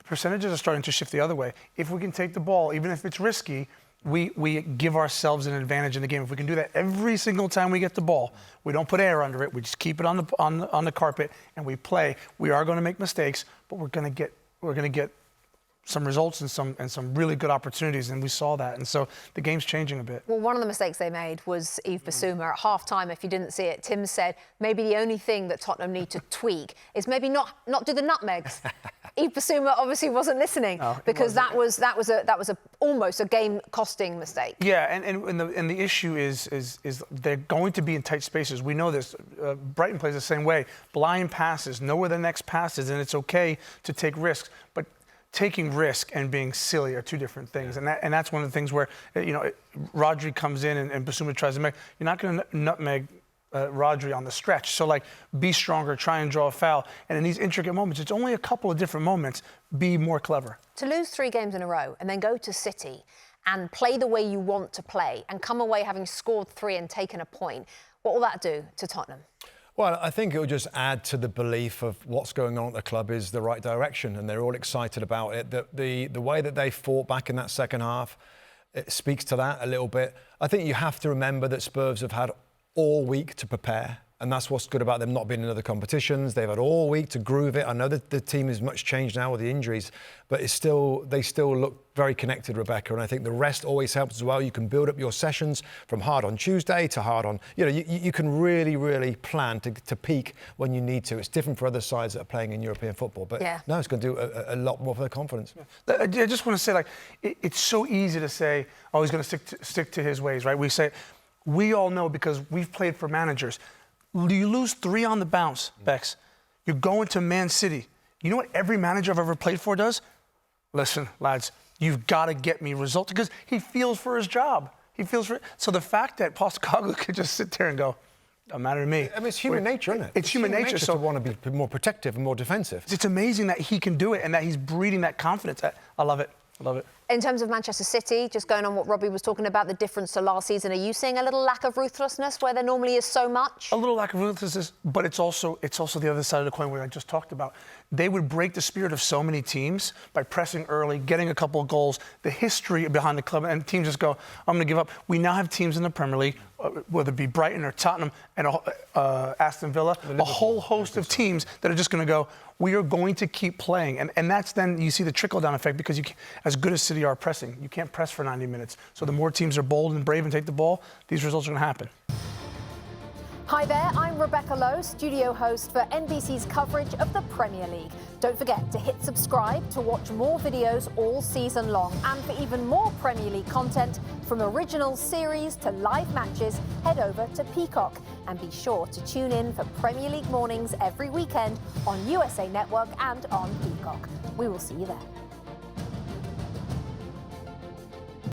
percentages are starting to shift the other way. If we can take the ball, even if it's risky, we give ourselves an advantage in the game. If we can do that every single time we get the ball, we don't put air under it. We just keep it on the carpet and we play. We are going to make mistakes, but we're going to get some results and some really good opportunities, and we saw that. And so the game's changing a bit. Well, one of the mistakes they made was Yves Bissouma at half-time. If you didn't see it, Tim said maybe the only thing that Tottenham need to tweak is maybe not do the nutmegs. Yves Bissouma obviously wasn't listening because that was almost a game-costing mistake. Yeah, and the issue is they're going to be in tight spaces. We know this. Brighton plays the same way. Blind passes, know where the next pass is, and it's okay to take risks, but taking risk and being silly are two different things, and that's one of the things where Rodri comes in and Bissouma tries to make. You're not going to nutmeg Rodri on the stretch, so like be stronger, try and draw a foul, and in these intricate moments, it's only a couple of different moments. Be more clever. To lose 3 games in a row and then go to City and play the way you want to play and come away having scored 3 and taken a point, what will that do to Tottenham? Well, I think it will just add to the belief of what's going on at the club is the right direction, and they're all excited about it. The way that they fought back in that second half, it speaks to that a little bit. I think you have to remember that Spurs have had all week to prepare, and that's what's good about them not being in other competitions. They've had all week to groove it. I know that the team is much changed now with the injuries, but they still look very connected, Rebecca, and I think the rest always helps as well. You can build up your sessions from hard on Tuesday to hard on, you can really plan to peak when you need to. It's different for other sides that are playing in European football, but no, it's going to do a lot more for their confidence. I just want to say, it's so easy to say, oh, he's going to stick to his ways, right? We all know because we've played for managers. You lose 3 on the bounce, Bex. You're going to Man City. You know what every manager I've ever played for does? Listen, lads, you've got to get me results, because he feels for his job. So the fact that Postecoglou could just sit there and go, doesn't matter to me. I mean, it's human nature, isn't it? It's human nature to want to be more protective and more defensive. It's amazing that he can do it and that he's breeding that confidence. I love it. I love it. In terms of Manchester City, just going on what Robbie was talking about, the difference to last season, are you seeing a little lack of ruthlessness where there normally is so much? A little lack of ruthlessness, but it's also the other side of the coin where I just talked about. They would break the spirit of so many teams by pressing early, getting a couple of goals, the history behind the club, and teams just go, I'm going to give up. We now have teams in the Premier League, whether it be Brighton or Tottenham and Aston Villa, a whole host of teams that are just going to go, we are going to keep playing. And that's then you see the trickle-down effect, because as good as City are pressing, you can't press for 90 minutes. So the more teams are bold and brave and take the ball, these results are going to happen. Hi there, I'm Rebecca Lowe, studio host for NBC's coverage of the Premier League. Don't forget to hit subscribe to watch more videos all season long. And for even more Premier League content, from original series to live matches, head over to Peacock. And be sure to tune in for Premier League mornings every weekend on USA Network and on Peacock. We will see you there.